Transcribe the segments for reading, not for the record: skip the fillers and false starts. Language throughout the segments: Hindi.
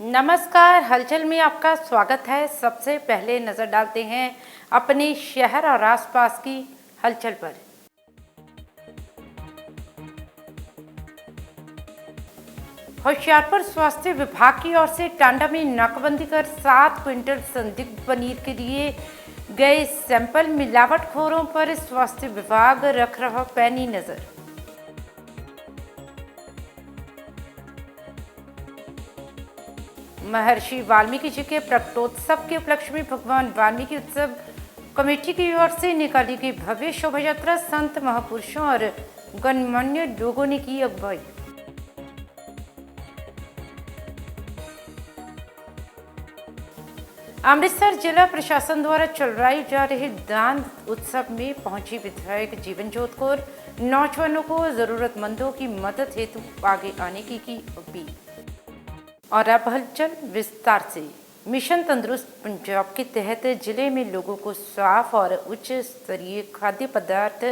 नमस्कार, हलचल में आपका स्वागत है। सबसे पहले नजर डालते हैं अपने शहर और आसपास की हलचल पर। होशियारपुर स्वास्थ्य विभाग की ओर से टांडा में नाकाबंदी कर 7 क्विंटल संदिग्ध पनीर के लिए गए सैंपल मिलावटखोरों पर स्वास्थ्य विभाग रख रहा पैनी नजर। महर्षि वाल्मीकि जी के प्रकटोत्सव के उपलक्ष्य में भगवान वाल्मीकि उत्सव कमेटी की ओर से निकाली गई भव्य शोभा यात्रा संत महापुरुषों और गणमान्य लोगों ने की अगुवाई। अमृतसर जिला प्रशासन द्वारा चलवाई जा रहे दान उत्सव में पहुंची विधायक जीवन जोत कौर, नौजवानों को जरूरतमंदों की मदद हेतु आगे आने की अपील। और अब हलचल विस्तार से। मिशन तंदुरुस्त पंजाब के तहत जिले में लोगों को साफ और उच्च स्तरीय खाद्य पदार्थ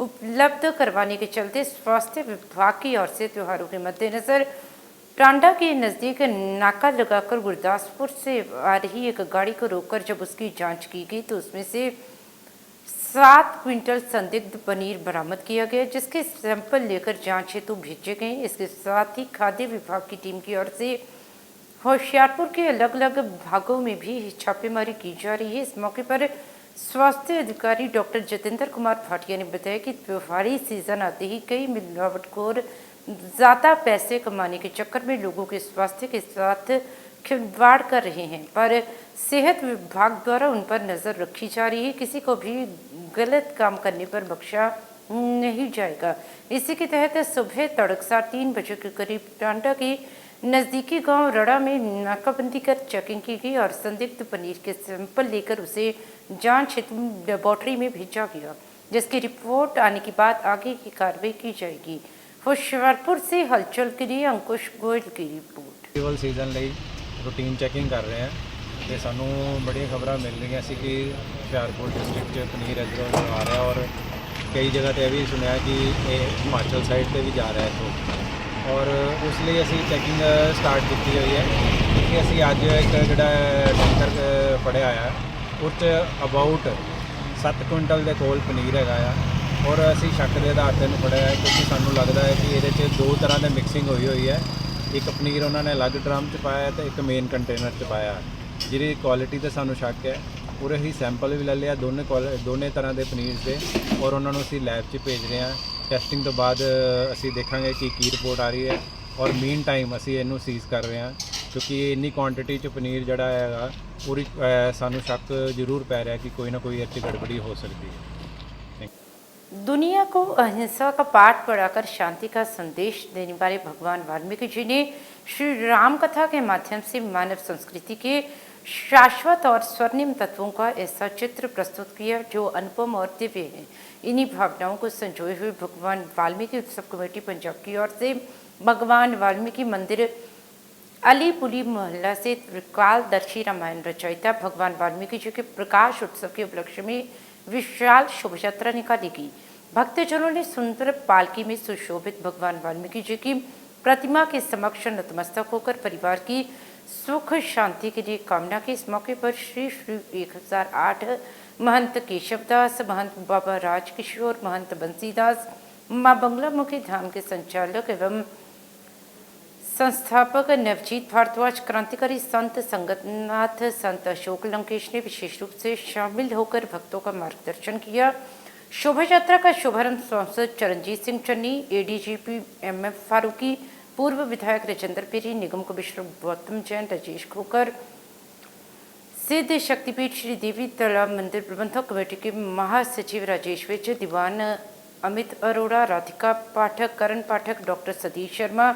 उपलब्ध करवाने के चलते स्वास्थ्य विभाग की ओर से त्योहारों के मद्देनजर टांडा के नज़दीक नाका लगाकर गुरदासपुर से आ रही एक गाड़ी को रोककर जब उसकी जांच की गई तो उसमें से 7 क्विंटल संदिग्ध पनीर बरामद किया गया, जिसके सैंपल लेकर जांच हेतु भेजे गए। इसके साथ ही खाद्य विभाग की टीम की ओर से होशियारपुर के अलग अलग भागों में भी छापेमारी की जा रही है। इस मौके पर स्वास्थ्य अधिकारी डॉक्टर जितेंद्र कुमार भाटिया ने बताया कि त्योहारी सीजन आते ही कई मिलावटखोर ज़्यादा पैसे कमाने के चक्कर में लोगों के स्वास्थ्य के साथ खिलवाड़ कर रहे हैं, पर सेहत विभाग द्वारा उन पर नज़र रखी जा रही है। किसी को भी गलत काम करने पर बख्शा नहीं जाएगा। इसी के तहत सुबह तड़कसार 3 बजे के करीब टांडा के नज़दीकी गांव रड़ा में नाकाबंदी कर चेकिंग की गई और संदिग्ध पनीर के सैंपल लेकर उसे जांच हेतु लेबोरेटरी में भेजा गया, जिसकी रिपोर्ट आने के बाद आगे की कार्रवाई की जाएगी। होशियारपुर से हलचल के लिए अंकुश गोयल की रिपोर्ट। फेस्टिवल सीजन ਲਈ रूटीन चैकिंग कर रहे हैं ਤੇ ਸਾਨੂੰ ਬੜੀਆਂ ਖਬਰਾਂ ਮਿਲ ਰਹੀਆਂ ਸੀ ਕਿ ਹੁਸ਼ਿਆਰਪੁਰ ਡਿਸਟ੍ਰਿਕਟ 'ਚ ਪਨੀਰ ਇੱਧਰੋਂ ਆ ਰਿਹਾ ਔਰ ਕਈ ਜਗ੍ਹਾ ਤੇ ਇਹ ਵੀ ਸੁਣਿਆ ਕਿ ਇਹ ਹਿਮਾਚਲ ਸਾਈਡ ਤੇ ਵੀ ਜਾ ਰਿਹਾ ਇੱਥੋਂ ਔਰ ਉਸ ਲਈ ਅਸੀਂ ਚੈਕਿੰਗ ਸਟਾਰਟ ਕੀਤੀ ਹੋਈ ਹੈ ਕਿ ਅਸੀਂ ਅੱਜ ਇੱਕ ਜਿਹੜਾ ਟੈਂਕਰ ਫੜਿਆ ਆ ਉਹ 'ਚ ਅਬਾਊਟ 7 ਕੁਇੰਟਲ ਦੇ ਕੋਲ ਪਨੀਰ ਹੈਗਾ ਆ ਔਰ ਅਸੀਂ ਸ਼ੱਕ ਦੇ ਆਧਾਰ ਤੇ ਇਹਨੂੰ ਫੜਿਆ ਹੈ ਕਿਉਂਕਿ ਸਾਨੂੰ ਲੱਗਦਾ ਹੈ ਕਿ ਇਹਦੇ 'ਚ 2 ਤਰ੍ਹਾਂ ਦੀ ਮਿਕਸਿੰਗ ਹੋਈ ਹੈ। ਇੱਕ ਪਨੀਰ ਉਹਨਾਂ ਨੇ ਅਲੱਗ ਡਰਮ 'ਚ ਪਾਇਆ ਤੇ ਇੱਕ ਮੇਨ ਕੰਟੇਨਰ 'ਚ ਪਾਇਆ, ਜਿਹਦੀ ਕੁਆਲਿਟੀ ਤੇ ਸਾਨੂੰ ਸ਼ੱਕ ਹੈ। ਪੂਰੇ ਹੀ ਸੈਂਪਲ ਵੀ ਲੈ ਲਿਆ ਦੋਨੇ ਤਰ੍ਹਾਂ ਦੇ ਪਨੀਰ ਦੇ ਔਰ ਉਹਨਾਂ ਨੂੰ ਅਸੀਂ ਲੈਬ 'ਚ ਭੇਜ ਰਹੇ ਹਾਂ। ਟੈਸਟਿੰਗ ਤੋਂ ਬਾਅਦ ਅਸੀਂ ਦੇਖਾਂਗੇ ਕਿ ਕੀ ਰਿਪੋਰਟ ਆ ਰਹੀ ਹੈ ਔਰ ਮੀਨ ਟਾਈਮ ਅਸੀਂ ਇਹਨੂੰ ਸੀਜ਼ ਕਰ ਰਹੇ ਹਾਂ ਕਿਉਂਕਿ ਇੰਨੀ ਕੁਆਂਟੀਟੀ 'ਚ ਪਨੀਰ ਜਿਹੜਾ ਹੈਗਾ ਪੂਰੀ ਸਾਨੂੰ ਸ਼ੱਕ ਜ਼ਰੂਰ ਪੈ ਰਿਹਾ ਕਿ ਕੋਈ ਨਾ ਕੋਈ ਇੱਥੇ ਗੜਬੜੀ ਹੋ ਸਕਦੀ ਹੈ। दुनिया को अहिंसा का पाठ पढ़ाकर शांति का संदेश देने वाले भगवान वाल्मीकि जी ने श्री राम कथा के माध्यम से मानव संस्कृति के शाश्वत और स्वर्णिम तत्वों का ऐसा चित्र प्रस्तुत किया जो अनुपम और दिव्य है। इन्हीं भावनाओं को संजोए हुए भगवान वाल्मीकि उत्सव कमेटी पंजाब की ओर से भगवान वाल्मीकि मंदिर अलीपुली मोहल्ला से त्रिकालदर्शी रामायण रचयिता भगवान वाल्मीकि जी के प्रकाश उत्सव के उपलक्ष्य में विशाल शोभा यात्रा निकाली गई। भक्तजनों ने सुंदर पालकी में सुशोभित भगवान वाल्मीकि जी की प्रतिमा के समक्ष नतमस्तक होकर परिवार की सुख शांति के लिए कामना की। इस मौके पर श्री 1008 महंत केशवदास, महंत बाबा राजकिशोर, महंत बंसीदास, माँ बंगलामुखी धाम के संचालक एवं संस्थापक नवजीत भारद्वाज, क्रांतिकारी संत संगतनाथ, संत अशोक लंकेश ने विशेष रूप से शामिल होकर भक्तों का मार्गदर्शन किया। शोभा यात्रा का शुभारंभ सांसद चरणजीत सिंह चन्नी, एडीजीपी एमएफ फारूकी, पूर्व विधायक राजेंद्र पेरी, निगम कमिश्नर गौतम जैन, राजेश खोकर, सिद्ध शक्तिपीठ श्री देवी तालाब मंदिर प्रबंधक कमेटी के महासचिव राजेश विज, दीवान अमित अरोड़ा, राधिका पाठक, करण पाठक, डॉक्टर सतीश शर्मा,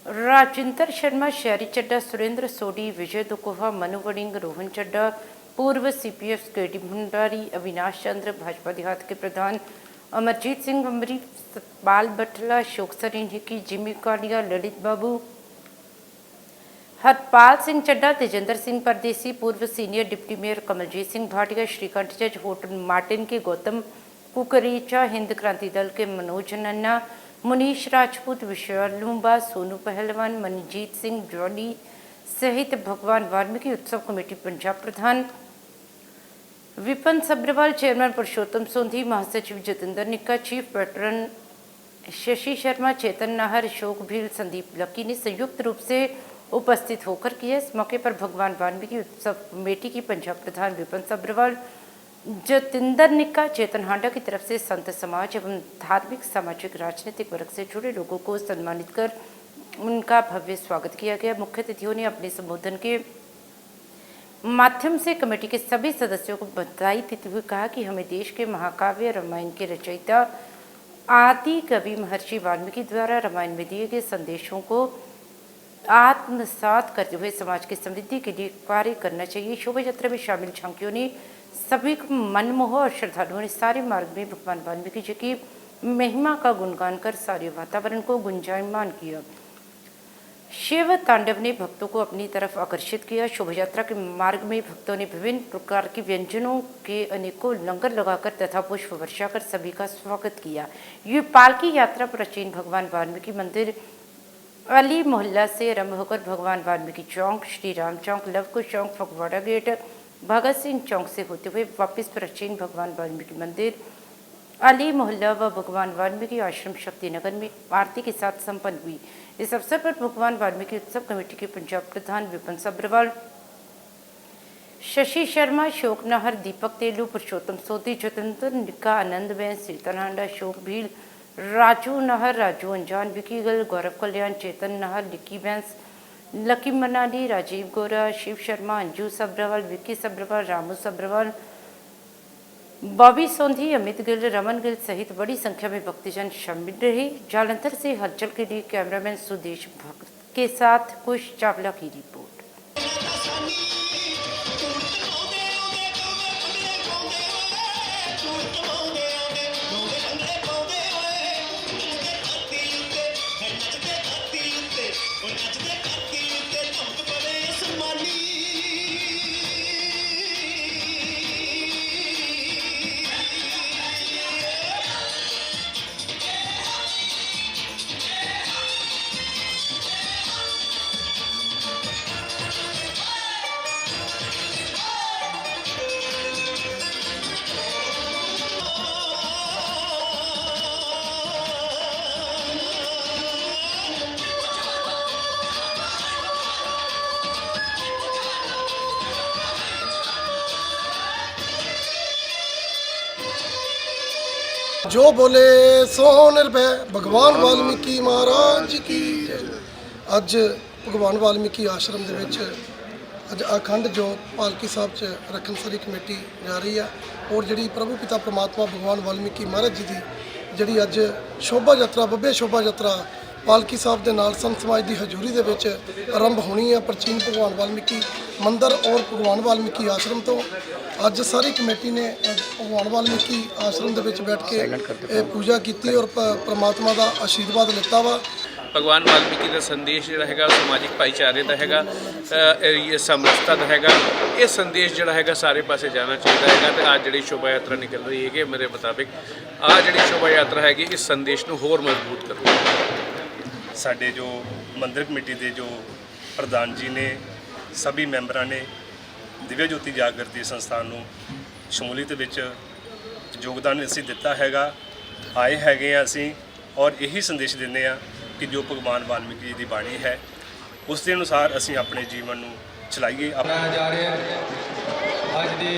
राजिंदर शर्मा, शहरी चड्डा, सुरेंद्र सोडी, विजय दुकोहा, मनु वड़िंग, रोहन चड्डा, पूर्व सीपीएफ केडी भंडारी, अविनाश चंद्र, भाजपा देहात के प्रधान अमरजीत सिंह अमरी, सतपाल बटला, अशोक सरीन हिकी, जिमी कालिया, ललित बाबू, हरपाल सिंह चड्डा, तेजेंद्र सिंह परदेसी, पूर्व senior deputy mayor Kamaljit Singh Bhatia, Shrikanth जज होटल मार्टिन के गौतम कुकरेचा, हिंद क्रांति दल के मनोज नन्ना, मुनीश राजपूत, विशाल लूम्बा, सोनू पहलवान, मनजीत सिंह, जॉनी सहित भगवान वाल्मीकि उत्सव कमेटी पंजाब प्रधान विपिन सब्रवाल, चेयरमैन पुरुषोत्तम सोंधी, महासचिव जतिंदर निक्का, चीफ पैटर्न शशि शर्मा, चेतन नाहर, अशोक भील, संदीप लक्की ने संयुक्त रूप से उपस्थित होकर किया। इस मौके पर भगवान वाल्मीकि उत्सव कमेटी की पंजाब प्रधान विपिन सब्रवाल, जतिंदर निक्का, चेतन हांडा की तरफ से संत समाज एवं धार्मिक, सामाजिक, राजनीतिक वर्ग से जुड़े लोगों को सम्मानित कर उनका भव्य स्वागत किया गया। मुख्य अतिथियों ने अपने संबोधन के माध्यम से कमेटी के सभी सदस्यों को बधाई देते हुए कहा कि हमें देश के महाकाव्य रामायण के रचयिता आदि कवि महर्षि वाल्मीकि द्वारा रामायण में दिए गए संदेशों को आत्मसात करते हुए समाज की समृद्धि के लिए कार्य करना चाहिए। शोभा यात्रा में शामिल झांकियों ने सभी को मनमोह और श्रद्धालुओं ने सारे मार्ग में भगवान वाल्मीकि जी की महिमा का गुणगान कर सारे वातावरण को गुंजायमान किया। शिव तांडव ने भक्तों को अपनी तरफ आकर्षित किया। शोभा यात्रा के मार्ग में भक्तों ने विभिन्न प्रकार के व्यंजनों के अनेकों लंगर लगाकर तथा पुष्प वर्षा कर सभी का स्वागत किया। ये पालकी यात्रा प्राचीन भगवान वाल्मीकि मंदिर अली मोहल्ला से आरंभ होकर भगवान वाल्मीकि चौक, श्री राम चौक, लवकुश चौक, फगवाड़ा गेट, भगत सिंह चौक से होते हुए वापस प्राचीन भगवान वाल्मीकि मंदिर अली मोहल्ला व भगवान वाल्मीकि आश्रम शक्तिनगर में आरती के साथ संपन्न हुई। इस अवसर पर भगवान वाल्मीकि उत्सव कमेटी के पंजाब प्रधान विपिन सब्रवाल, शशि शर्मा, अशोक नाहर, दीपक तेलू, पुरुषोत्तम सोधी, जतिंदर निक्का, आनंद बैन, चेतन हांडा, अशोक भील, राजू नाहर, राजू अंजान, विकी गल, गौरव कल्याण, चेतन नाहर, लिक्की बैंस, लकी मनाली, राजीव गोरा, शिव शर्मा, अंजू सब्रवाल, विक्की सब्रवाल, रामू सब्रवाल, बॉबी सोंधी, अमित गिल, रमन गिल सहित बड़ी संख्या में भक्तजन शामिल रहे। जालंधर से हलचल के लिए कैमरामैन सुदेश भक्त के साथ कुश चावला की रिपोर्ट। जो बोले सो निर्भय भगवान वाल्मीकि महाराज की जय। ਅੱਜ ਭਗਵਾਨ ਵਾਲਮੀਕੀ ਆਸ਼ਰਮ ਦੇ ਵਿੱਚ ਅੱਜ ਅਖੰਡ ਜੋਤ ਪਾਲਕੀ ਸਾਹਿਬ 'ਚ ਰੱਖਣ ਸਾਰੀ ਕਮੇਟੀ ਜਾ ਰਹੀ ਆ ਔਰ ਜਿਹੜੀ ਪ੍ਰਭੂ ਪਿਤਾ ਪ੍ਰਮਾਤਮਾ ਭਗਵਾਨ ਵਾਲਮੀਕੀ ਮਹਾਰਾਜ ਜੀ ਦੀ ਜਿਹੜੀ ਅੱਜ ਸ਼ੋਭਾ ਯਾਤਰਾ ਬੱਬੇ ਸ਼ੋਭਾ ਯਾਤਰਾ ਪਾਲਕੀ ਸਾਹਿਬ ਦੇ ਨਾਲ ਸੰਤ ਸਮਾਜ ਦੀ ਹਜ਼ੂਰੀ ਦੇ ਵਿੱਚ ਆਰੰਭ ਹੋਣੀ ਆ ਪ੍ਰਾਚੀਨ ਭਗਵਾਨ ਵਾਲਮੀਕੀ ਮੰਦਿਰ ਔਰ ਭਗਵਾਨ ਵਾਲਮੀਕੀ ਆਸ਼ਰਮ ਤੋਂ। ਅੱਜ ਸਾਰੀ ਕਮੇਟੀ ਨੇ ਭਗਵਾਨ ਵਾਲਮੀਕੀ ਆਸ਼ਰਮ ਦੇ ਵਿੱਚ ਬੈਠ ਕੇ ਪੂਜਾ ਕੀਤੀ ਔਰ ਪ੍ਰਮਾਤਮਾ ਦਾ ਆਸ਼ੀਰਵਾਦ ਲਿੱਤਾ ਵਾ। ਭਗਵਾਨ ਵਾਲਮੀਕੀ ਦਾ ਸੰਦੇਸ਼ ਜਿਹੜਾ ਹੈਗਾ ਸਮਾਜਿਕ ਭਾਈਚਾਰੇ ਦਾ ਹੈਗਾ, ਸਮਰਸਤਾ ਦਾ ਹੈਗਾ। ਇਹ ਸੰਦੇਸ਼ ਜਿਹੜਾ ਹੈਗਾ ਸਾਰੇ ਪਾਸੇ ਜਾਣਾ ਚਾਹੀਦਾ ਹੈਗਾ। ਤੇ ਅੱਜ ਜਿਹੜੀ ਸ਼ੋਭਾ ਯਾਤਰਾ ਨਿਕਲ ਰਹੀ ਹੈਗੀ ਮੇਰੇ ਮੁਤਾਬਿਕ ਆਹ ਜਿਹੜੀ ਸ਼ੋਭਾ ਯਾਤਰਾ ਹੈਗੀ ਇਸ ਸੰਦੇਸ਼ ਨੂੰ ਹੋਰ ਮਜ਼ਬੂਤ ਕਰੂਗੀ। ਸਾਡੇ ਜੋ ਮੰਦਿਰ ਕਮੇਟੀ ਦੇ ਜੋ ਪ੍ਰਧਾਨ ਜੀ ਨੇ ਸਭੀ ਮੈਂਬਰਾਂ ਨੇ ਦਿਵਯ ਜੋਤੀ ਜਾਗਰਤੀ ਸੰਸਥਾਨ ਨੂੰ ਸ਼ਮੂਲੀਅਤ ਵਿੱਚ ਯੋਗਦਾਨ ਅਸੀਂ ਦਿੱਤਾ ਹੈਗਾ। ਆਏ ਹੈਗੇ ਆ ਅਸੀਂ ਔਰ ਇਹੀ ਸੰਦੇਸ਼ ਦਿੰਦੇ ਆ ਕਿ ਜੋ ਭਗਵਾਨ ਵਾਲਮੀਕੀ ਜੀ ਦੀ ਬਾਣੀ ਹੈ ਉਸ ਦੇ ਅਨੁਸਾਰ ਅਸੀਂ ਆਪਣੇ ਜੀਵਨ ਨੂੰ ਚਲਾਈਏ। ਜਾ ਰਿਹਾ ਅੱਜ ਦੇ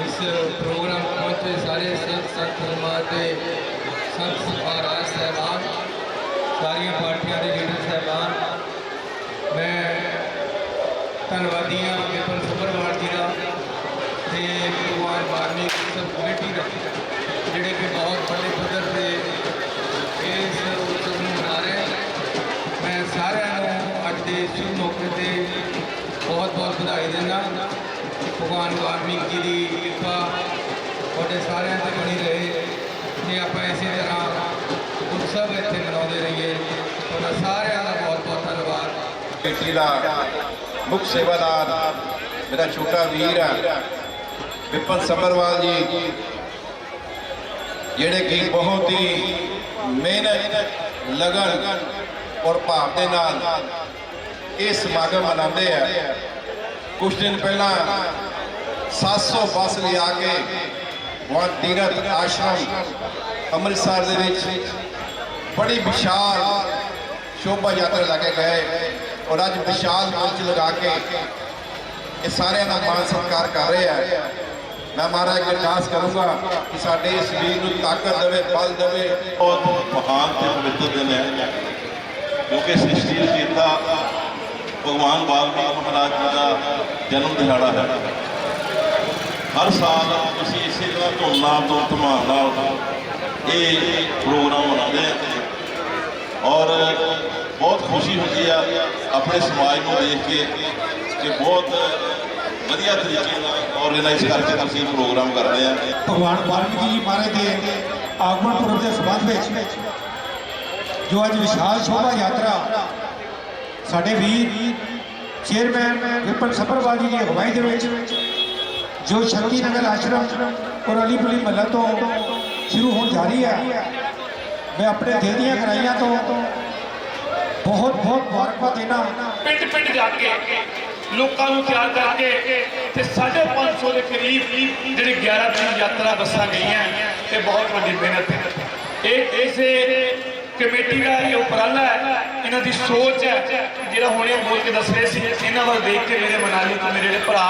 ਇਸ ਪ੍ਰੋਗਰਾਮ ਪਹੁੰਚੇ ਸਾਰੇ ਸੰਤ ਤੇ ਸੰਤ ਮਹਾਰਾਜ ਸਾਹਿਬਾਨ, ਸਾਰੀਆਂ ਪਾਰਟੀਆਂ ਦੇ ਲੀਡਰ ਸਾਹਿਬਾਨ, ਮੈਂ ਧੰਨਵਾਦੀ ਹਾਂ ਵਿਪਨ ਸੱਭਰਵਾਲ ਜੀ ਦਾ ਤੇ ਭਗਵਾਨ ਵਾਲਮੀਕੀ ਉਤਸਵ ਕਮੇਟੀ ਦਾ ਜਿਹੜੇ ਕਿ ਬਹੁਤ ਵੱਡੇ ਪੱਧਰ ਤੇ ਇਸ ਉਤਸਵ ਨੂੰ ਮਨਾ ਰਹੇ। ਮੈਂ ਸਾਰਿਆਂ ਨੂੰ ਅੱਜ ਦੇ ਸ਼ੁਭ ਮੌਕੇ ਤੇ ਬਹੁਤ ਬਹੁਤ ਵਧਾਈ ਦਿੰਦਾ। ਭਗਵਾਨ ਵਾਲਮੀਕੀ ਦੀ ਕਿਰਪਾ ਤੁਹਾਡੇ ਸਾਰਿਆਂ ਤੇ ਬਣੀ ਰਹੇ ਤੇ ਆਪਾਂ ਇਸੇ ਤਰ੍ਹਾਂ ਉਤਸਵ ਇੱਥੇ ਮਨਾਉਂਦੇ ਰਹੀਏ। ਤੁਹਾਡਾ ਸਾਰਿਆਂ ਦਾ ਬਹੁਤ ਬਹੁਤ ਧੰਨਵਾਦ। ਕਮੇਟੀ ਦਾ ਮੁੱਖ ਸੇਵਾਦਾਰ ਮੇਰਾ ਛੋਟਾ ਵੀਰ ਵਿਪਨ ਸੱਭਰਵਾਲ ਜੀ, ਜਿਹੜੇ ਕਿ ਬਹੁਤ ਹੀ ਮਿਹਨਤ, ਲਗਨ ਔਰ ਭਾਵ ਦੇ ਨਾਲ ਇਹ ਸਮਾਗਮ ਮਨਾਉਂਦੇ ਆ। ਕੁਝ ਦਿਨ ਪਹਿਲਾਂ 700 ਬੱਸ ਲਿਆ ਕੇ ਵਹਾਂ ਤੀਰਥ ਆਸ਼ਰਮ ਅੰਮ੍ਰਿਤਸਰ ਦੇ ਵਿੱਚ ਬੜੀ ਵਿਸ਼ਾਲ ਸ਼ੋਭਾ ਯਾਤਰਾ ਲਾ ਕੇ ਗਏ ਔਰ ਅੱਜ ਵਿਸ਼ਾਲ ਮੰਚ ਲਗਾ ਕੇ ਇਹ ਸਾਰਿਆਂ ਦਾ ਮਾਣ ਸਤਿਕਾਰ ਕਰ ਰਹੇ ਆ। मैं महाराज की अरदास करूँगा कि साढ़े इस वीर को ताकत देवे, बल देवे। बहुत महान ते पवित्र दिन है क्योंकि सृष्टि रचयिता भगवान वाल्मीकि महाराज जी का जन्म दिहाड़ा है। हर साल असीं इसे तरह धूमधाम तो धमाल नाल ये प्रोग्राम मनाते हैं और बहुत खुशी होती है अपने समाज को देख के कि बहुत ਵਧੀਆ ਤਰੀਕੇ ਨਾਲ ਆਰਗੇਨਾਈਜ਼ ਕਰਕੇ ਤੁਸੀਂ ਪ੍ਰੋਗਰਾਮ ਕਰਦੇ ਆ। ਭਗਵਾਨ ਵਾਲਮੀਕੀ ਜੀ ਮਹਾਰਾਜ ਦੇ ਆਗਮਨ ਪੁਰਬ ਦੇ ਸੰਬੰਧ ਵਿੱਚ ਜੋ ਅੱਜ ਵਿਸ਼ਾਲ ਸ਼ੋਭਾ ਯਾਤਰਾ ਸਾਡੇ ਵੀਰ ਚੇਅਰਮੈਨ ਵਿਪਨ ਸੱਭਰਵਾਲ ਜੀ ਦੀ ਅਗਵਾਈ ਦੇ ਵਿੱਚ ਜੋ ਸ਼ਕਤੀ ਨਗਰ ਆਸ਼ਰਮ ਔਰ ਅਲੀਪੁਲੀ ਮਹੱਲਾ ਤੋਂ ਸ਼ੁਰੂ ਹੋਣ ਜਾ ਰਹੀ ਹੈ, ਮੈਂ ਆਪਣੇ ਦਿਲ ਦੀਆਂ ਗਹਿਰਾਈਆਂ ਤੋਂ ਬਹੁਤ ਬਹੁਤ ਮੁਬਾਰਕਬਾਦ ਦੇਣਾ। ਪਿੰਡ ਪਿੰਡ ਜਾ ਕੇ ਲੋਕਾਂ ਨੂੰ ਤਿਆਰ ਕਰਕੇ ਤੇ 550 ਦੇ ਕਰੀਬ ਜਿਹੜੀ 11 ਦਿਨ ਯਾਤਰਾ ਬੱਸਾਂ ਗਈਆਂ ਤੇ ਬਹੁਤ ਵੱਡੀ ਮਿਹਨਤ ਹੈ। ਇਹ ਇਸੇ ਕਮੇਟੀ ਦਾ ਇਹ ਉਪਰਾਲਾ ਹੈ, ਇਹਨਾਂ ਦੀ ਸੋਚ ਹੈ। ਜਿਹੜਾ ਹੁਣੇ ਬੋਲ ਕੇ ਦੱਸ ਰਹੇ ਸੀ, ਇਹਨਾਂ ਵੱਲ ਦੇਖ ਕੇ ਮੇਰੇ ਮਨਾਲੀ ਤੋਂ ਮੇਰੇ ਜਿਹੜੇ ਭਰਾ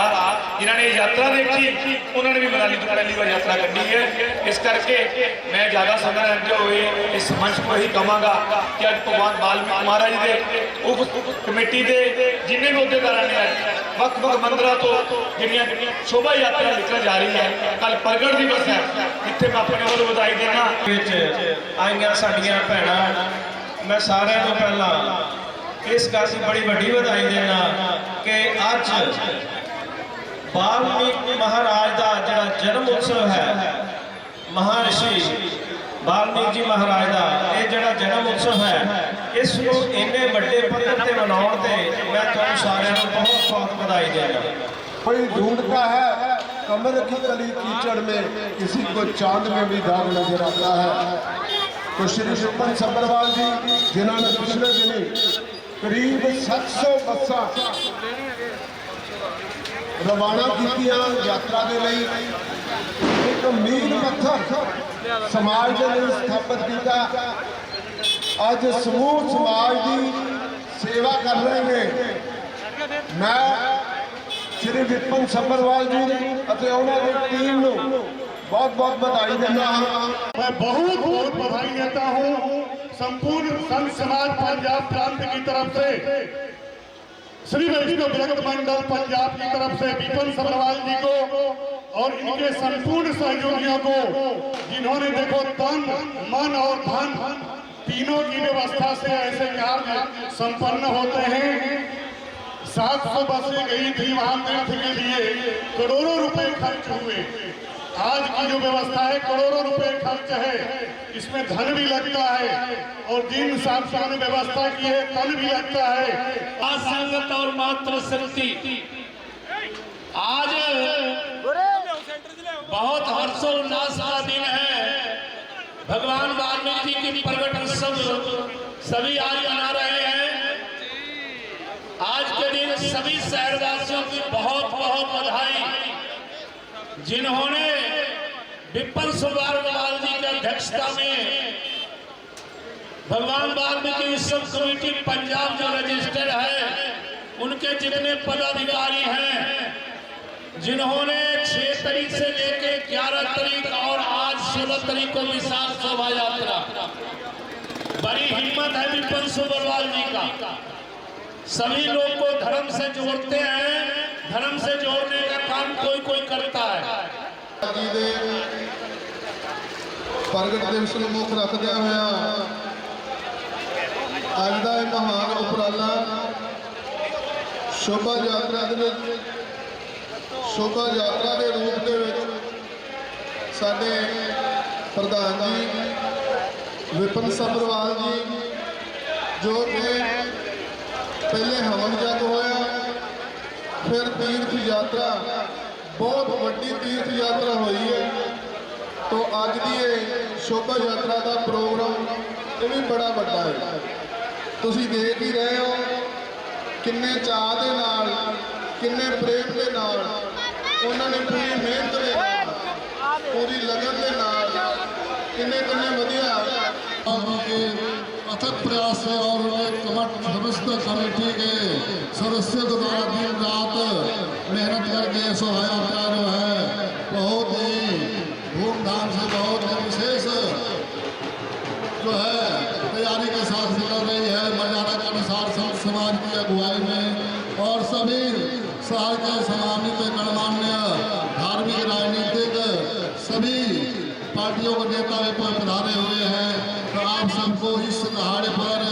ਜਿਨ੍ਹਾਂ ਨੇ ਯਾਤਰਾ ਦੇਖੀ ਉਹਨਾਂ ਨੇ ਵੀ ਮਨਾਲੀ ਤੋਂ ਪਹਿਲੀ ਵਾਰ ਯਾਤਰਾ ਕੱਢੀ ਹੈ। ਇਸ ਕਰਕੇ ਮੈਂ ਜ਼ਿਆਦਾ ਸਮਾਂ ਰਹਿੰਦੇ ਹੋਏ ਇਸ ਮੰਚ ਨੂੰ ਇਹੀ ਕਹਾਂਗਾ ਕਿ ਅੱਜ ਭਗਵਾਨ ਵਾਲਮੀਕੀ ਮਹਾਰਾਜ ਦੇ ਉਪ ਕਮੇਟੀ ਦੇ ਜਿੰਨੇ ਵੀ ਅਹੁਦੇਦਾਰਾਂ ਨੇ ਵੱਖ-ਵੱਖ ਮੰਦਰਾਂ ਤੋਂ ਜਿਹੜੀਆਂ ਸ਼ੋਭਾ ਯਾਤਰਾ ਨਿਕਲ ਜਾ ਰਹੀ ਹੈ। ਕੱਲ ਪ੍ਰਗਟ ਦਿਵਸ ਹੈ, ਇੱਥੇ ਮੈਂ ਆਪਣੇ ਵੱਲੋਂ ਵਧਾਈ ਦੇਣਾ। ਵਿੱਚ ਆਈਆਂ ਸਾਡੀਆਂ ਭੈਣਾਂ, ਮੈਂ ਸਾਰਿਆਂ ਤੋਂ ਪਹਿਲਾਂ ਇਸ ਗੱਲ ਦੀ ਬੜੀ ਵੱਡੀ ਵਧਾਈ ਦੇਣਾ ਕਿ ਅੱਜ ਵਾਲਮੀਕੀ ਮਹਾਰਾਜ ਦਾ ਜਿਹੜਾ ਜਨਮ ਉਤਸਵ ਹੈ, ਮਹਾਰਿਸ਼ੀ ਵਾਲਮੀਕੀ ਜੀ ਮਹਾਰਾਜ ਦਾ ਇਹ ਜਿਹੜਾ ਜਨਮ ਉਤਸਵ ਹੈ, ਇਸ ਨੂੰ ਇੰਨੇ ਵੱਡੇ ਪੱਧਰ ਤੇ ਮਨਾਉਣ ਤੇ ਮੈਂ ਤੁਹਾਨੂੰ ਸਾਰਿਆਂ ਨੂੰ ਬਹੁਤ ਬਹੁਤ ਵਧਾਈ ਦੇਣਾ। कोई ढूंढता है कमर की कली कीचड़ में, किसी को चांद में भी दाग नजर आता है। तो श्री विपिन सब्बरवाल जी जिन्होंने पिछले दिनी करीब 700 बसा रवाना की यात्रा के लिए, एक मील पत्थर समाज के लिए स्थापित किया। अज समूह समाज की सेवा कर रहे हैं। मैं श्री विपिन सब्बरवाल जी ਅਤੇ ਉਹਨਾਂ ਦੀ टीम ਨੂੰ बहुत बहुत बधाई देता हूँ। मैं बहुत बहुत बधाई देता हूँ संपूर्ण संत समाज पंजाब प्रांत की तरफ से, श्री वैष्णव भक्त मंडल पंजाब की तरफ से विपिन सब्बरवाल जी को और इनके संपूर्ण सहयोगियों को, जिन्होंने देखो तन मन और धन तीनों की व्यवस्था से ऐसे कार्य संपन्न होते हैं। 700 बसें गई थी वहां तीर्थ के लिए, करोड़ों रुपए खर्च हुए। आज की जो व्यवस्था है करोड़ों रुपए खर्च है, इसमें धन भी लगता है और जिन सांसदों ने व्यवस्था की है तन भी लगता है। आज संगत और मात्र शक्ति, आज बहुत हर्षोल्लास का दिन है। भगवान वाल्मीकि जी की प्रगट उत्सव सभी आज मना रहे हैं। आज के दिन सभी शहरवासियों की बहुत बहुत बधाई, जिन्होंने विपिन सब्बरवाल जी की अध्यक्षता में भगवान वाल्मीकि उत्सव कमेटी पंजाब जो रजिस्टर्ड है, उनके जितने पदाधिकारी हैं, जिन्होंने 6 तारीख से लेकर 11 तारीख और आज 16 तारीख को विशाल शोभा यात्रा, बड़ी हिम्मत है विपिन सब्बरवाल जी का। सभी लोग को धर्म से जोड़ते हैं, धर्म से जोड़ने का काम कोई कोई करता है। प्रगट दिवस ਨੂੰ ਮੁੱਖ ਰੱਖਦਿਆਂ ਹੋਇਆ ਅੱਜ ਦਾ ਇਹ ਮਹਾਨ ਉਪਰਾਲਾ ਸ਼ੋਭਾ ਯਾਤਰਾ ਦੇ ਵਿੱਚ, ਸ਼ੋਭਾ ਯਾਤਰਾ ਦੇ ਰੂਪ ਦੇ ਵਿੱਚ ਸਾਡੇ ਪ੍ਰਧਾਨ ਜੀ ਵਿਪਨ ਸੱਭਰਵਾਲ ਜੀ, ਜੋ ਕਿ पहले हवन जग होया, फिर तीर्थ यात्रा, बहुत वड्डी तीर्थ यात्रा हुई है। तो अज की ये शोभा यात्रा का प्रोग्राम ये भी बड़ा वड्डा है। तुसी देख ही रहे हो ਕਿੰਨੇ ਚਾਅ ਦੇ ਨਾਲ, ਕਿੰਨੇ ਪ੍ਰੇਮ ਦੇ ਨਾਲ, ਉਹਨਾਂ ਨੇ ਪੂਰੀ ਮਿਹਨਤ ਦੇ ਨਾਲ, पूरी लगन के नाल किन्ने वधिया के अथक प्रयास है और समस्त कमेटी के सदस्यों द्वारा दिन रात मेहनत करके सहायता कार्य है बहुत ही धूमधाम से, बहुत ही विशेष जो है तैयारी के साथ निकल रही है। मर्यादा के अनुसार संत समाज की अगुवाई में और सभी शहर के सम्मानित गणमान्य धार्मिक राजनीतिक सभी पार्टियों के नेता पधारे हुए हैं। तो आप सबको इस दहाड़े पर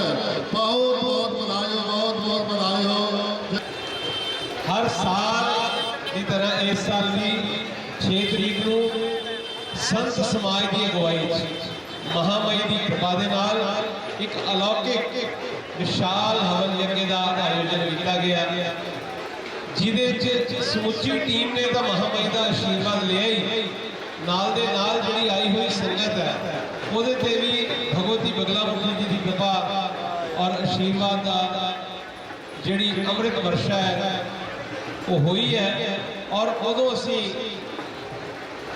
बहुत बहुत बधाई हो, बहुत बहुत बधाई हो। हर साल की तरह इस साल भी 6 तरीक को संत समाज की अगुवाई महामई की कृपा दे नाल एक अलौकिक विशाल हवन यज्ञ का आयोजन किया गया, जिहदे समुची टीम ने तो महामई का आशीर्वाद लिया ही, नाल दे नाल जिहड़ी आई हुई संगत है ਉਹਦੇ ਤੇ भी भगवती बगला मुखी जी की कृपा और आशीर्वाद का जिहड़ी अमृत वर्षा है वो हुई है। और उदों असी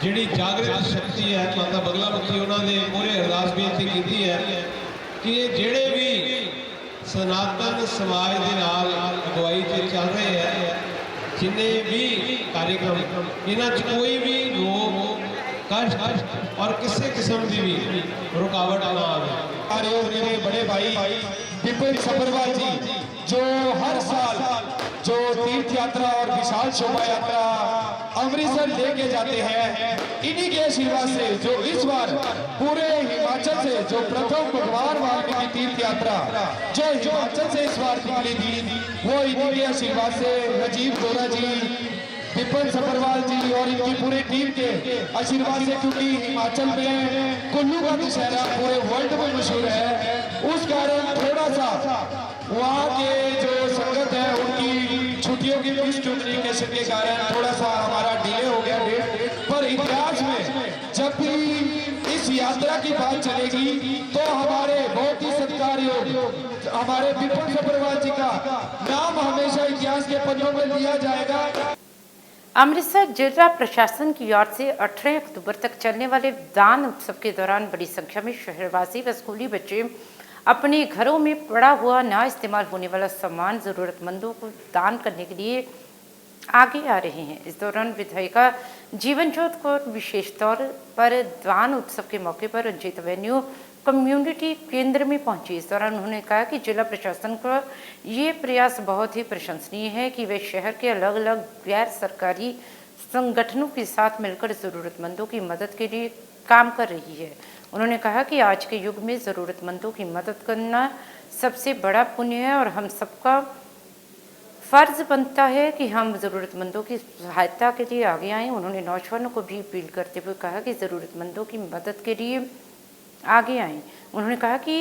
जिहड़ी जागृत शक्ति है माता बगला मुखी उन्होंने पूरे अरदास बेनती की है कि जिहड़े भी सनातन समाज के नाल अगुवाई चल रहे हैं, जिन्हें भी कार्यक्रम इन्हां च कोई भी लोग कष्ट और किसी किस्म की भी रुकावट ना आए। मेरे बड़े भाई विपिन सब्रवाल जी जो हर साल जो तीर्थ यात्रा और विशाल शोभा यात्रा अमृतसर लेके जाते हैं, इन्हीं के आशीर्वाद से जो इस बार पूरे हिमाचल से जो प्रथम भगवान वाल्मीकि तीर्थ यात्रा जो हिमाचल से इस बार निकली थी, वो इन्हीं के आशीर्वाद से राजीव गोरा जी, विपिन सब्रवाल जी और इनकी पूरी टीम के आशीर्वाद से, क्योंकि हिमाचल में कुल्लू का दशहरा पूरे वर्ल्ड में मशहूर है, उस कारण थोड़ा सा वहाँ के जो संगत है उनकी छुट्टियों की मिसकम्युनिकेशन के कारण थोड़ा सा हमारा डिले हो गया डेट। पर इतिहास में जब भी इस यात्रा की बात चलेगी तो हमारे बहुत ही सत्कारयोग हमारे विपिन सब्रवाल जी का नाम हमेशा इतिहास के पन्नों में लिया जाएगा। अमृतसर जिला प्रशासन की ओर से 18 अक्टूबर तक चलने वाले दान उत्सव के दौरान बड़ी संख्या में शहरवासी व स्कूली बच्चे अपने घरों में पड़ा हुआ ना इस्तेमाल होने वाला सामान ज़रूरतमंदों को दान करने के लिए आगे आ रहे हैं। इस दौरान विधायिका जीवनज्योत कौर विशेष तौर पर दान उत्सव के मौके पर रंजीत एवेन्यू कम्युनिटी केंद्र में पहुंची। इस दौरान उन्होंने कहा कि जिला प्रशासन का ये प्रयास बहुत ही प्रशंसनीय है कि वे शहर के अलग अलग गैर सरकारी संगठनों के साथ मिलकर ज़रूरतमंदों की मदद के लिए काम कर रही है। उन्होंने कहा कि आज के युग में ज़रूरतमंदों की मदद करना सबसे बड़ा पुण्य है और हम सबका फ़र्ज़ बनता है कि हम ज़रूरतमंदों की सहायता के लिए आगे आएँ। उन्होंने नौजवानों को भी अपील करते हुए कहा कि ज़रूरतमंदों की मदद के लिए आगे आएँ। उन्होंने कहा कि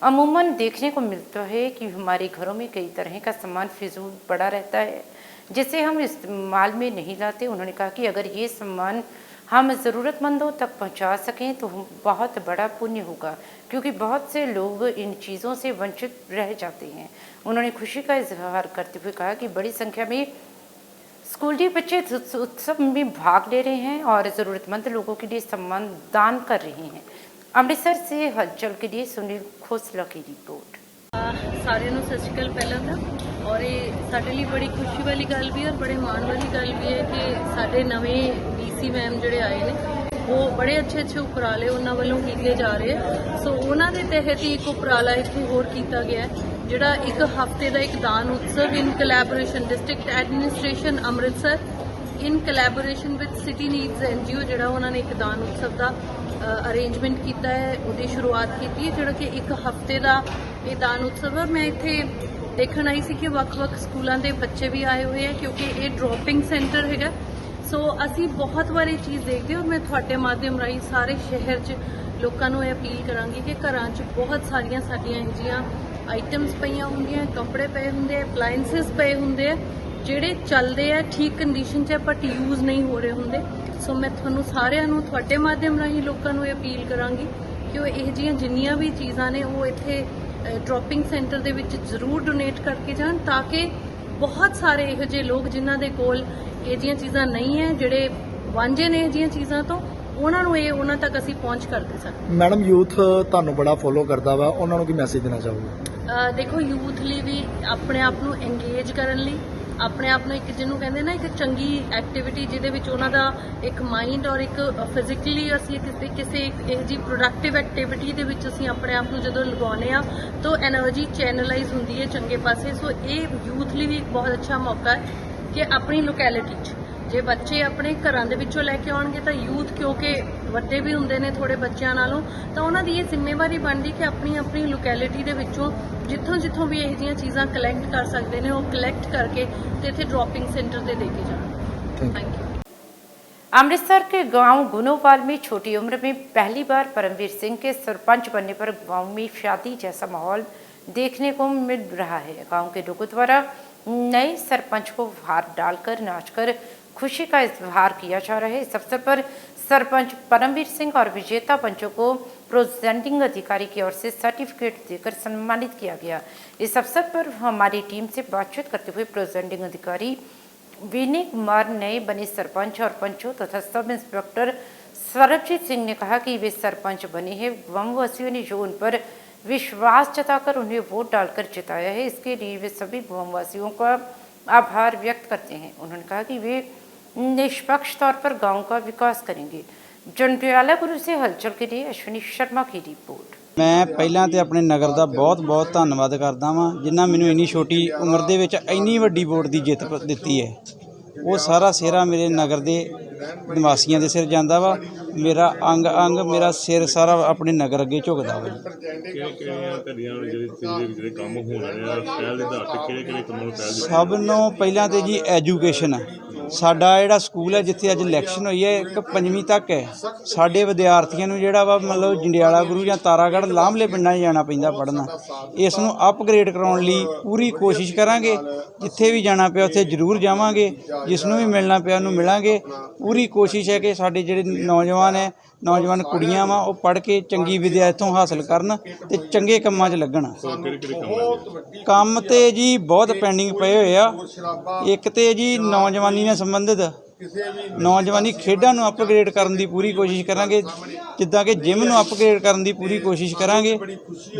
अमूमन देखने को मिलता है कि हमारे घरों में कई तरह का सामान फिजूल पड़ा रहता है जिसे हम इस्तेमाल में नहीं लाते। उन्होंने कहा कि अगर ये सामान हम ज़रूरतमंदों तक पहुंचा सकें तो बहुत बड़ा पुण्य होगा, क्योंकि बहुत से लोग इन चीज़ों से वंचित रह जाते हैं। उन्होंने खुशी का इजहार करते हुए कहा कि बड़ी संख्या में स्कूली बच्चे उत्सव में भाग ले रहे हैं और ज़रूरतमंद लोगों के लिए सामान दान कर रहे हैं। अमृतसर से हलचल के लिए सुनील खोसला की रिपोर्ट। सारे नूं सत श्री अकाल पहला था और ये साडे लिए बड़ी खुशी वाली गल भी है और बड़े माण वाली गल भी है कि साडे नवें डीसी मैम जिहड़े आए ने वो बड़े अच्छे अच्छे उपराले उन्हां वल्लों कीते जा रहे हैं। सो उन्हां दे तहत ही एक उपराला इत्थे होर कीता गया है जिहड़ा एक हफ्ते का एक दान उत्सव in collaboration district administration Amritsar in collaboration with city needs NGO जिहड़ा उन्होंने एक दान उत्सव का अरेंजमेंट किया है, उसकी शुरुआत की है जिहड़ा कि एक हफ्ते का ये दान उत्सव है। मैं इत्थे देखण आई सी कि ਵੱਖ-ਵੱਖ स्कूलों के बच्चे भी आए हुए हैं क्योंकि ये ड्रॉपिंग सेंटर है। सो असी बहुत बार ये चीज़ देखते और मैं थोड़े माध्यम राही सारे शहर च लोगों को अपील करांगी कि घरां च बहुत सारियां साडियां इहो जिहियां आइटम्स पईयां हुंदियां, कपड़े पे हुंदे, अपलायंसिस पे हुंदे ਜਿਹੜੇ ਚੱਲਦੇ ਆ ठीक कंडीशन च बट यूज़ नहीं हो रहे होंगे। सो मैं ਤੁਹਾਨੂੰ ਸਾਰਿਆਂ ਨੂੰ ਤੁਹਾਡੇ ਮਾਧਿਅਮ ਰਾਹੀਂ ਲੋਕਾਂ ਨੂੰ ਇਹ ਅਪੀਲ ਕਰਾਂਗੀ ਕਿ ਉਹ ਇਹ ਜਿਹੀਆਂ ਜਿੰਨੀਆਂ ਵੀ ਚੀਜ਼ਾਂ ਨੇ ਉਹ ਇੱਥੇ ਡ੍ਰੌਪਿੰਗ ਸੈਂਟਰ ਦੇ ਵਿੱਚ ਜ਼ਰੂਰ ਡੋਨੇਟ ਕਰਕੇ ਜਾਣ, ਤਾਂ ਕਿ ਬਹੁਤ ਸਾਰੇ ਇਹੋ ਜਿਹੇ ਲੋਕ ਜਿਨ੍ਹਾਂ ਦੇ ਕੋਲ ਇਹ ਜਿਹੀਆਂ ਚੀਜ਼ਾਂ ਨਹੀਂ ਹੈ, ਜਿਹੜੇ ਵਾਂਝੇ ਨੇ ਇਹ ਜਿਹੀਆਂ ਚੀਜ਼ਾਂ ਤੋਂ, ਉਹਨਾਂ ਤੱਕ ਅਸੀਂ ਪਹੁੰਚ ਕਰਦੇ ਸਕਦੇ। ਮੈਡਮ, ਯੂਥ ਤੁਹਾਨੂੰ ਬੜਾ ਫੋਲੋ ਕਰਦਾ ਵਾ, ਉਹਨਾਂ ਨੂੰ ਕੀ ਮੈਸੇਜ ਦੇਣਾ ਚਾਹੋਗੇ? ਦੇਖੋ, ਯੂਥ ਲਈ ਵੀ ਆਪਣੇ ਆਪ ਨੂੰ ਇੰਗੇਜ ਕਰਨ ਲਈ, ਆਪਣੇ ਆਪ ਨੂੰ ਇੱਕ ਜਿਹਨੂੰ ਕਹਿੰਦੇ ਨਾ ਇੱਕ ਚੰਗੀ ਐਕਟੀਵਿਟੀ ਜਿਹਦੇ ਵਿੱਚ ਉਹਨਾਂ ਦਾ ਇੱਕ ਮਾਈਂਡ ਔਰ ਇੱਕ ਫਿਜ਼ੀਕਲੀ ਅਸੀਂ ਕਿਸੇ ਇਹੋ ਜਿਹੀ ਪ੍ਰੋਡਕਟਿਵ ਐਕਟੀਵਿਟੀ ਦੇ ਵਿੱਚ ਅਸੀਂ ਆਪਣੇ ਆਪ ਨੂੰ ਜਦੋਂ ਲਗਾਉਂਦੇ ਆ ਤਾਂ ਐਨਰਜੀ ਚੈਨਲਾਈਜ਼ ਹੁੰਦੀ ਹੈ ਚੰਗੇ ਪਾਸੇ। ਸੋ ਇਹ ਯੂਥ ਲਈ ਵੀ ਇੱਕ ਬਹੁਤ ਅੱਛਾ ਮੌਕਾ ਹੈ ਕਿ ਆਪਣੀ ਲੋਕੈਲਿਟੀ 'ਚ ਜੇ ਬੱਚੇ ਆਪਣੇ ਘਰਾਂ ਦੇ ਵਿੱਚੋਂ ਲੈ ਕੇ ਆਉਣਗੇ ਤਾਂ ਯੂਥ, ਕਿਉਂਕਿ ਵੱਡੇ ਵੀ ਹੁੰਦੇ ਨੇ ਥੋੜੇ ਬੱਚਿਆਂ ਨਾਲੋਂ, ਤਾਂ ਉਹਨਾਂ ਦੀ ਇਹ ਜ਼ਿੰਮੇਵਾਰੀ ਬਣਦੀ ਕਿ ਆਪਣੀ ਲੋਕੈਲਿਟੀ ਦੇ ਵਿੱਚੋਂ ਜਿੱਥੋਂ ਵੀ ਇਹ ਜਿਹੀਆਂ ਚੀਜ਼ਾਂ ਕਲੈਕਟ ਕਰ ਸਕਦੇ ਨੇ, ਉਹ ਕਲੈਕਟ ਕਰਕੇ ਤੇ ਇੱਥੇ ਡ੍ਰॉपिंग सेंटर पे देके जाना। Thank you. अमृतसर के गांव गुनोवाल में छोटी उम्र में पहली बार परमवीर सिंह के सरपंच बनने पर गांव में शादी जैसा माहौल देखने को मिल रहा है। गांव के लोगों द्वारा नए सरपंच को हार डालकर नाचकर खुशी का इजहार किया जा रहा है। इस अवसर पर सरपंच परमवीर सिंह और विजेता पंचों को प्रोजेंडिंग अधिकारी की ओर से सर्टिफिकेट देकर सम्मानित किया गया। इस अवसर पर हमारी टीम से बातचीत करते हुए प्रोजेंडिंग अधिकारी विनय कुमार, नए बने सरपंच और पंचों तथा सब इंस्पेक्टर सरबजीत सिंह ने कहा कि वे सरपंच बने हैं। गांववासियों ने जो उन पर विश्वास जताकर उन्हें वोट डालकर जिताया है, इसके लिए वे सभी गांववासियों का आभार व्यक्त करते हैं। उन्होंने कहा कि वे निष्पक्ष तौर पर गांव का विकास करेंगे। जंडियाला गुरु से हलचल के लिए अश्विनी शर्मा की रिपोर्ट। मैं ਪਹਿਲਾਂ ਤੇ ਆਪਣੇ ਨਗਰ ਦਾ ਬਹੁਤ ਧੰਨਵਾਦ ਕਰਦਾ ਵਾਂ, ਜਿਨ੍ਹਾਂ ਮੈਨੂੰ ਇੰਨੀ ਛੋਟੀ ਉਮਰ ਦੇ ਵਿੱਚ ਇੰਨੀ ਵੱਡੀ ਵੋਟ ਦੀ ਜਿੱਤ ਦਿੱਤੀ ਹੈ। ਉਹ ਸਾਰਾ ਸਿਹਰਾ ਮੇਰੇ ਨਗਰ ਦੇ ਨਿਵਾਸੀਆਂ ਦੇ ਸਿਰ ਜਾਂਦਾ ਵਾ। ਮੇਰਾ ਅੰਗ ਮੇਰਾ ਸਿਰ ਸਾਰਾ ਆਪਣੇ ਨਗਰ ਅੱਗੇ ਝੁਕਦਾ ਵਾ। ਸਭ ਨੂੰ ਪਹਿਲਾਂ ਤੇ ਜੀ ਐਜੂਕੇਸ਼ਨ, ਸਾਡਾ ਜਿਹੜਾ ਸਕੂਲ ਹੈ ਜਿੱਥੇ ਅੱਜ ਇਲੈਕਸ਼ਨ ਹੋਈ ਹੈ ਇੱਕ 5ਵੀਂ ਤੱਕ ਹੈ। ਸਾਡੇ ਵਿਦਿਆਰਥੀਆਂ ਨੂੰ ਜਿਹੜਾ ਵਾ ਮਤਲਬ ਜੰਡਿਆਲਾ ਗੁਰੂ ਜਾਂ ਤਾਰਾਗੜ੍ਹ ਲਾਂਭਲੇ ਪਿੰਡਾਂ 'ਚ ਜਾਣਾ ਪੈਂਦਾ ਪੜ੍ਹਨਾ। ਇਸ ਨੂੰ ਅਪਗ੍ਰੇਡ ਕਰਾਉਣ ਲਈ ਪੂਰੀ ਕੋਸ਼ਿਸ਼ ਕਰਾਂਗੇ। ਜਿੱਥੇ ਵੀ ਜਾਣਾ ਪਿਆ ਉੱਥੇ ਜ਼ਰੂਰ ਜਾਵਾਂਗੇ, ਜਿਸ ਨੂੰ ਵੀ ਮਿਲਣਾ ਪਿਆ ਉਹਨੂੰ ਮਿਲਾਂਗੇ। ਪੂਰੀ ਕੋਸ਼ਿਸ਼ ਹੈ ਕਿ ਸਾਡੇ ਜਿਹੜੇ ਨੌਜਵਾਨ ਕੁੜੀਆਂ ਵਾ ਉਹ ਪੜ੍ਹ ਕੇ ਚੰਗੀ ਵਿੱਦਿਆ ਇੱਥੋਂ ਹਾਸਲ ਕਰਨ ਤੇ ਚੰਗੇ ਕੰਮਾਂ 'ਚ ਲੱਗਣ। ਕੰਮ ਤੇ ਜੀ ਬਹੁਤ ਪੈਂਡਿੰਗ ਪਏ ਹੋਏ ਆ। ਇੱਕ ਤੇ ਜੀ ਨੌਜਵਾਨੀ ਨਾਲ ਸੰਬੰਧਿਤ ਨੌਜਵਾਨੀ ਖੇਡਾਂ ਨੂੰ ਅਪਗ੍ਰੇਡ ਕਰਨ ਦੀ ਪੂਰੀ ਕੋਸ਼ਿਸ਼ ਕਰਾਂਗੇ, ਜਿੱਦਾਂ ਕਿ ਜਿਮ ਨੂੰ ਅਪਗ੍ਰੇਡ ਕਰਨ ਦੀ ਪੂਰੀ ਕੋਸ਼ਿਸ਼ ਕਰਾਂਗੇ।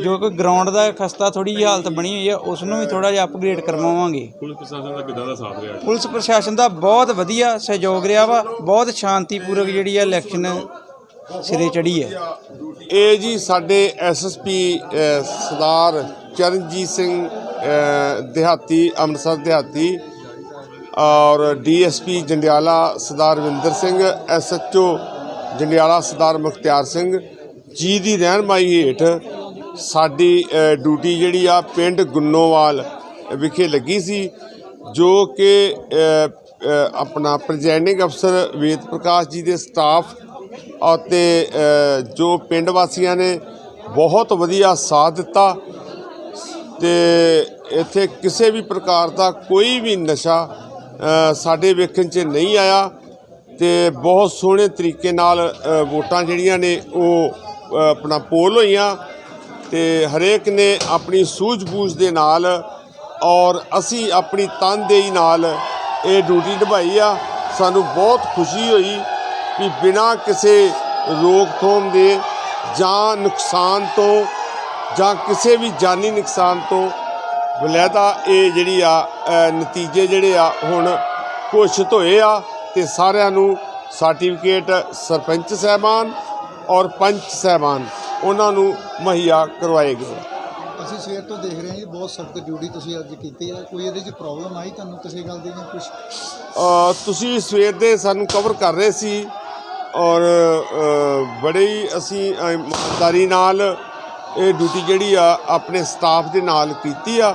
ਜੋ ਕਿ ਗਰਾਊਂਡ ਦਾ ਖਸਤਾ ਥੋੜ੍ਹੀ ਜਿਹੀ ਹਾਲਤ ਬਣੀ ਹੋਈ ਹੈ ਉਸ ਨੂੰ ਵੀ ਥੋੜ੍ਹਾ ਜਿਹਾ ਅਪਗ੍ਰੇਡ ਕਰਵਾਵਾਂਗੇ। ਪੁਲਿਸ ਪ੍ਰਸ਼ਾਸਨ ਦਾ ਕਿੱਦਾਂ ਦਾ ਸਾਥ ਰਿਹਾ? ਪੁਲਿਸ ਪ੍ਰਸ਼ਾਸਨ ਦਾ ਬਹੁਤ ਵਧੀਆ ਸਹਿਯੋਗ ਰਿਹਾ ਵਾ। ਬਹੁਤ ਸ਼ਾਂਤੀਪੂਰਵਕ ਜਿਹੜੀ ਹੈ ਇਲੈਕਸ਼ਨ ਸਿਰੇ ਚੜ੍ਹੀ ਹੈ। ਇਹ ਜੀ ਸਾਡੇ ਐਸਐਸਪੀ ਸਰਦਾਰ ਚਰਨਜੀਤ ਸਿੰਘ ਦਿਹਾਤੀ, ਅੰਮ੍ਰਿਤਸਰ ਦਿਹਾਤੀ, और डीएसपी जंडियाला सरदार विंदर सिंह, SHO जंडियाला सरदार मुख्तियार सिंह जी की रहनमाई हेठ साडी ड्यूटी जिहड़ी आ पिंड गुन्नोवाल विखे लगी सी, जो कि अपना प्रेजेंडिंग अफसर वेद प्रकाश जी के स्टाफ ਅਤੇ जो पिंड वासियां ने बहुत वधिया साथ दिता। ते इत्थे किसी भी प्रकार का कोई भी नशा ਸਾਡੇ ਵੇਖਣ 'ਚ ਨਹੀਂ ਆਇਆ ਤੇ ਬਹੁਤ ਸੋਹਣੇ ਤਰੀਕੇ ਨਾਲ ਵੋਟਾਂ ਜਿਹੜੀਆਂ ਨੇ ਉਹ ਆਪਣਾ ਪੋਲ ਹੋਈਆਂ ਤੇ ਹਰੇਕ ਨੇ ਆਪਣੀ ਸੂਝ-ਬੂਝ ਦੇ ਨਾਲ ਔਰ ਅਸੀਂ ਆਪਣੀ ਤਨਦੇਹੀ ਨਾਲ ਇਹ ਡਿਊਟੀ ਨਿਭਾਈ ਆ। ਸਾਨੂੰ ਬਹੁਤ ਖੁਸ਼ੀ ਹੋਈ ਕਿ ਬਿਨਾਂ ਕਿਸੇ ਰੋਕ ਥੋਮ ਦੇ ਜਾਂ ਨੁਕਸਾਨ ਤੋਂ ਜਾਂ ਕਿਸੇ ਵੀ ਜਾਨੀ ਨੁਕਸਾਨ ਤੋਂ ਬਲੈਦਾ ਇਹ ਜਿਹੜੀ ਆ ਨਤੀਜੇ ਜਿਹੜੇ ਆ ਹੁਣ ਘੋਸ਼ਿਤ ਹੋਏ ਆ ਤੇ ਸਾਰਿਆਂ ਨੂੰ ਸਰਟੀਫਿਕੇਟ ਸਰਪੰਚ ਸਾਹਿਬਾਨ ਔਰ ਪੰਚ ਸਾਹਿਬਾਨ ਉਹਨਾਂ ਨੂੰ ਮੁਹੱਈਆ ਕਰਵਾਏ ਗਏ। ਅਸੀਂ ਸਵੇਰ ਤੋਂ ਦੇਖ ਰਹੇ ਹਾਂ ਜੀ, ਬਹੁਤ ਸਖਤ ਡਿਊਟੀ ਤੁਸੀਂ ਅੱਜ ਕੀਤੀ ਹੈ। ਕੋਈ ਇਹਦੇ 'ਚ ਪ੍ਰੋਬਲਮ ਆਈ ਤੁਹਾਨੂੰ ਕਿਸੇ ਗੱਲ ਦੀ ਜਾਂ ਕੁਝ? ਤੁਸੀਂ ਸਵੇਰ ਦੇ ਸਾਨੂੰ ਕਵਰ ਕਰ ਰਹੇ ਸੀ ਔਰ ਬੜੇ ਹੀ ਅਸੀਂ ਇਮਾਨਦਾਰੀ ਨਾਲ ਇਹ ਡਿਊਟੀ ਜਿਹੜੀ ਆ ਆਪਣੇ ਸਟਾਫ ਦੇ ਨਾਲ ਕੀਤੀ ਆ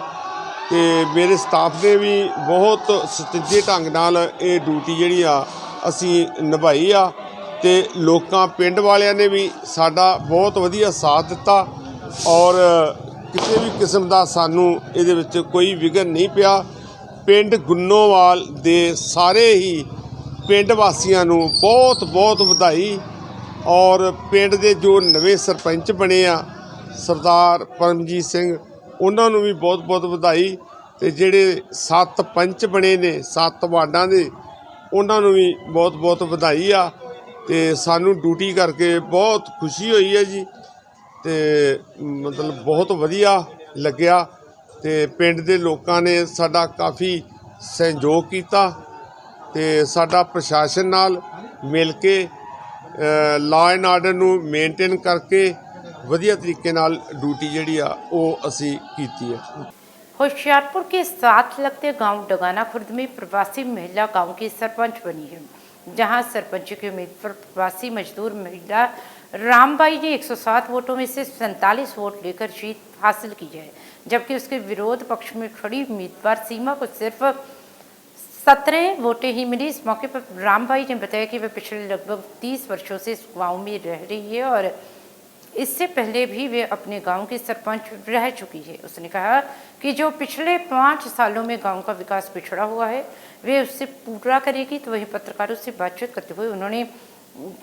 ਤੇ ਮੇਰੇ ਸਟਾਫ ਨੇ ਵੀ ਬਹੁਤ ਸੁਚੱਜੇ ਢੰਗ ਨਾਲ ਇਹ ਡਿਊਟੀ ਜਿਹੜੀ ਆ ਅਸੀਂ ਨਿਭਾਈ ਆ ਤੇ ਲੋਕਾਂ ਪਿੰਡ ਵਾਲਿਆਂ ਨੇ ਵੀ ਸਾਡਾ ਬਹੁਤ ਵਧੀਆ ਸਾਥ ਦਿੱਤਾ ਔਰ ਕਿਸੇ ਵੀ ਕਿਸਮ ਦਾ ਸਾਨੂੰ ਇਹਦੇ ਵਿੱਚ ਕੋਈ ਵਿਘਨ ਨਹੀਂ ਪਿਆ। ਪਿੰਡ ਗੁੰਨੋਵਾਲ ਦੇ ਸਾਰੇ ਹੀ ਪਿੰਡ ਵਾਸੀਆਂ ਨੂੰ ਬਹੁਤ ਵਧਾਈ ਔਰ ਪਿੰਡ ਦੇ ਜੋ ਨਵੇਂ ਸਰਪੰਚ ਬਣੇ ਆ ਸਰਦਾਰ ਪਰਮਜੀਤ ਸਿੰਘ ਉਹਨਾਂ ਨੂੰ ਵੀ ਬਹੁਤ ਬਹੁਤ ਵਧਾਈ। ਤੇ ਜਿਹੜੇ 7 ਪੰਚ ਬਣੇ ਨੇ 7 ਵਾਰਡਾਂ ਦੇ ਉਹਨਾਂ ਨੂੰ ਵੀ ਬਹੁਤ ਬਹੁਤ ਵਧਾਈ ਆ। ਤੇ ਸਾਨੂੰ ਡਿਊਟੀ ਕਰਕੇ ਬਹੁਤ ਖੁਸ਼ੀ ਹੋਈ ਹੈ ਜੀ। ਤੇ ਮਤਲਬ ਬਹੁਤ ਵਧੀਆ ਲੱਗਿਆ। ਤੇ ਪਿੰਡ ਦੇ ਲੋਕਾਂ ਨੇ ਸਾਡਾ ਕਾਫੀ ਸਹਿਯੋਗ ਕੀਤਾ ਤੇ ਸਾਡਾ ਪ੍ਰਸ਼ਾਸਨ ਨਾਲ ਮਿਲ ਕੇ ਲਾਅ ਐਂਡ ਆਰਡਰ ਨੂੰ ਮੇਨਟੇਨ ਕਰਕੇ ਵਧੀਆ ਤਰੀਕੇ ਨਾਲ ਡਿਊਟੀ ਜਿਹੜੀ ਆ ਉਹ ਅਸੀਂ ਕੀਤੀ ਹੈ। होशियारपुर के साथ लगते गांव डगाना खुर्द में प्रवासी महिला गांव की सरपंच बनी है, जहां सरपंच की उम्मीद पर प्रवासी मजदूर महिला रामबाई ने 107 वोटों में से 47 वोट लेकर जीत हासिल की है, जबकि उसके विरोध पक्ष में खड़ी उम्मीदवार सीमा को सिर्फ 17 वोटें ही मिली। इस मौके पर रामबाई ने बताया कि वह पिछले लगभग 30 वर्षों से इस गाँव में रह रही है और इससे पहले भी वे अपने गांव की सरपंच रह चुकी है। उसने कहा कि जो पिछले 5 सालों में गांव का विकास पिछड़ा हुआ है वे उससे पूरा करेगी। तो वहीं पत्रकारों से बातचीत करते हुए उन्होंने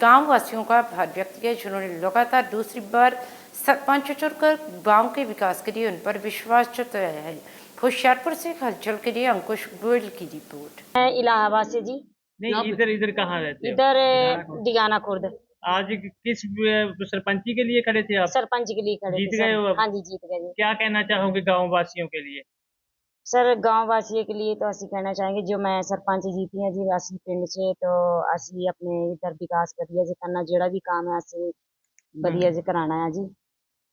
गांव वासियों का आभार व्यक्त किया, जिन्होंने लगातार दूसरी बार सरपंच चुनकर गांव के विकास के लिए उन पर विश्वास जताया है। होशियारपुर से हलचल के लिए अंकुश गोयल की रिपोर्ट। इलाहाबाद से जी। नहीं, इधर कहाँ रहते हो? इधर डिगाना खुर्द। आज किस सरपंची के लिए खड़े थे आप? सरपंच के लिए खड़े जीत थे गए हो? हाँ जी जीत गए। क्या कहना चाहोगे गांव वासियों के लिए? सर गांव वासियों के लिए तो असं कहना चाहेंगे जो मैं सरपंच जीती हैं जी असं पिंड से तो असं अपने इधर विकास करिए जी करना जोड़ा भी काम है असं बढ़िया जी कराना है जी।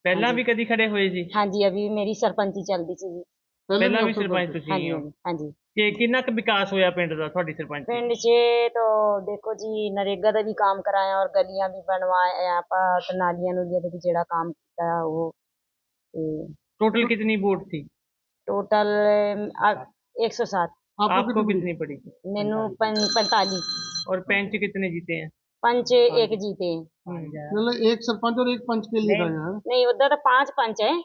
पहला भी कभी खड़े हुए जी? हाँ जी अभी मेरी सरपंची चलती सी जी। पहला भी सरपंच तुसी हो? हाँ जी। कि कितना क विकास होया पिंड दा ਤੁਹਾਡੀ सरपंच? पिंड से तो देखो जी नरेगा का भी काम कराया और गलियां भी बनवाए आप नालियां नूलियां का भी जेड़ा काम किया वो। टोटल कितनी वोट थी? टोटल 107। आपको कितनी पड़ी? मैनू 45। और पंच कितने जीते हैं? पंच एक जीते हैं। मतलब एक सरपंच और एक पंच के लिए गए हैं? नहीं उधर तो 5 पंच है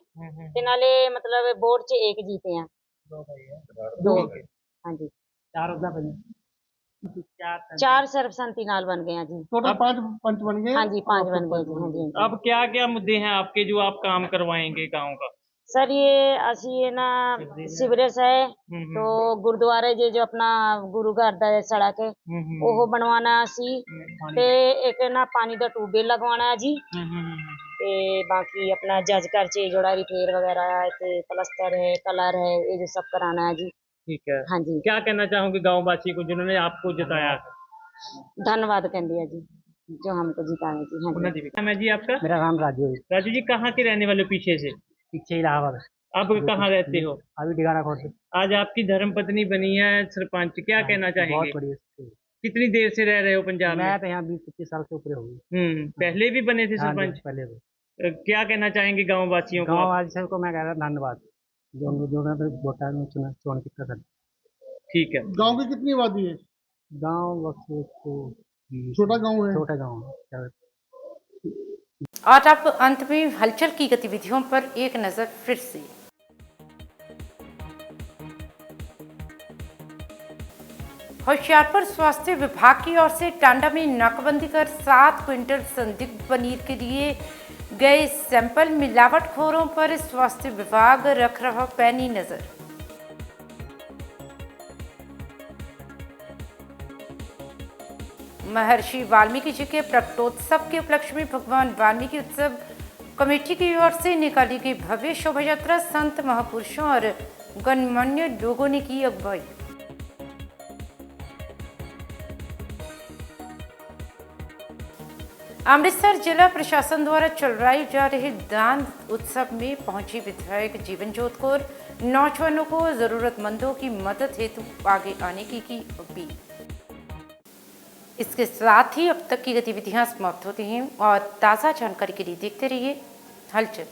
ते नाले मतलब बोर्ड से एक जीते हैं। दो हाँ जी। 4 बने। 4 सर्वसम्मति नाल बन गए हैं जी। टोटल 5 पंच बन गए? हाँ जी 5 बन गए जी। हाँ जी। अब क्या क्या मुद्दे हैं आपके जो आप काम करवाएंगे गांव का? सर ये असी है ना सीवरेज है तो गुरुद्वारे जो अपना गुरु घर दा सड़क है वो बनवाना असी ते एक ना पानी दा ट्यूबवेल लगवाना है जी। ते बाकी अपना जज घर च जोड़ा रिपेयर वगैरह है ते प्लस्तर है कलर है ये जो सब कराना है जी। ठीक है। हाँ जी। क्या कहना चाहूँगी गाँव वासी को जिन्होंने आपको जिताया? धन्यवाद कहते हैं जी जो हमको जिताने की। हाँ जी। नाम है जी आपका? मेरा नाम राजू है। राजू जी कहाँ के रहने वाले पीछे से? पीछे इलाहाबाद। अब कहाँ रहते हो? अभी डिगाना खुर्द। आज आपकी धर्मपत्नी बनी है सरपंच, क्या कहना चाहेंगे? बहुत बढ़िया। कितनी देर से रह रहे हो पंजाब में? मैं तो यहाँ 20-25 साल से ऊपर हो गई। पहले भी बने थे हाँ सरपंच? पहले भी। क्या कहना चाहेंगे गाँव वासियों को? गाँव वासियों को मैं कह रहा धन्यवाद जो वोटा में चुन कर। ठीक है। गांव की कितनी आबादी है? गाँव छोटा गांव है? छोटा गाँव है। और अब अंत में हलचल की गतिविधियों पर एक नजर फिर से। होशियारपुर स्वास्थ्य विभाग की ओर से टांडा में नाकाबंदी कर 7 क्विंटल संदिग्ध पनीर के लिए गए सैंपल मिलावटखोरों पर स्वास्थ्य विभाग रख रहा पैनी नजर। महर्षि वाल्मीकि जी के प्रकटोत्सव के उपलक्ष्य में भगवान वाल्मीकि उत्सव कमेटी की ओर से निकाली गई भव्य शोभा यात्रा संत महापुरुषों और गणमान्य लोगों ने की अगुवाई। अमृतसर जिला प्रशासन द्वारा चलवाई जा रहे दान उत्सव में पहुंची विधायक जीवनजोत कौर, नौजवानों को जरूरतमंदों की मदद हेतु आगे आने की अपील। इसके साथ ही अब तक की गतिविधियां समाप्त होती हैं और ताज़ा जानकारी के लिए देखते रहिए हलचल।